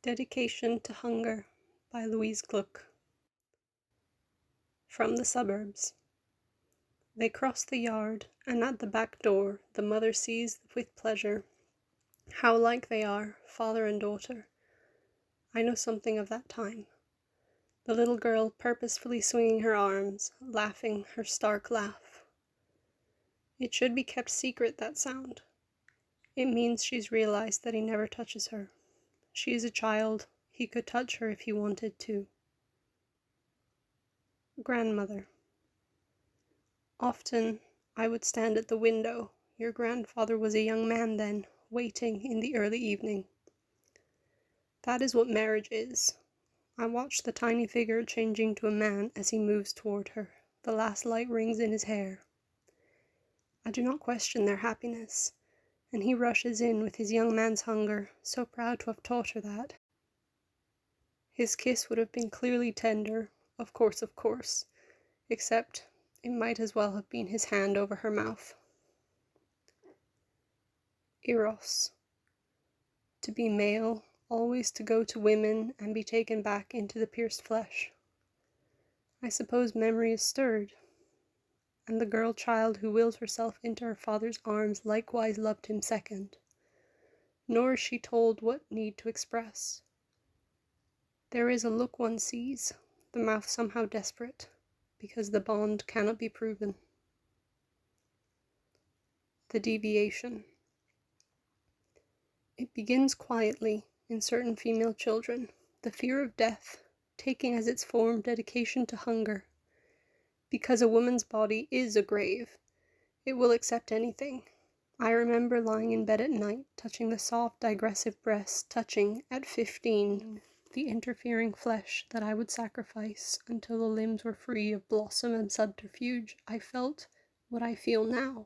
Dedication to Hunger by Louise Glu. From the Suburbs. They cross the yard, and at the back door the mother sees with pleasure how like they are, father and daughter. I know something of that time. The little girl purposefully swinging her arms, laughing her stark laugh. It should be kept secret, that sound. It means she's realized that he never touches her. She is a child. He could touch her if he wanted to. Grandmother. Often I would stand at the window. Your grandfather was a young man then, waiting in the early evening. That is what marriage is. I watch the tiny figure changing to a man as he moves toward her, the last light rings in his hair. I do not question their happiness, and he rushes in with his young man's hunger, so proud to have taught her that. His kiss would have been clearly tender, of course, except it might as well have been his hand over her mouth. Eros. To be male, always to go to women and be taken back into the pierced flesh. I suppose memory is stirred, and the girl child who willed herself into her father's arms likewise loved him second. Nor is she told what need to express. There is a look one sees, the mouth somehow desperate, because the bond cannot be proven. The Deviation. It begins quietly in certain female children, the fear of death, taking as its form dedication to hunger. Because a woman's body is a grave, it will accept anything. I remember lying in bed at night, touching the soft, digressive breast, touching, at 15, the interfering flesh that I would sacrifice until the limbs were free of blossom and subterfuge. I felt what I feel now.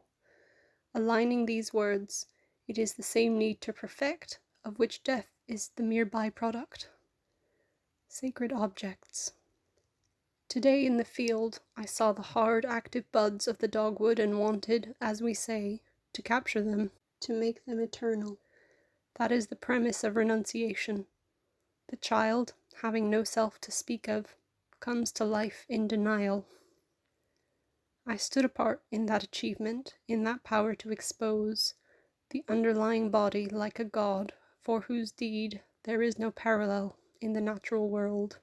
Aligning these words, it is the same need to perfect, of which death is the mere byproduct. Sacred objects. Today in the field, I saw the hard, active buds of the dogwood and wanted, as we say, to capture them, to make them eternal. That is the premise of renunciation. The child, having no self to speak of, comes to life in denial. I stood apart in that achievement, in that power to expose the underlying body like a god, for whose deed there is no parallel in the natural world.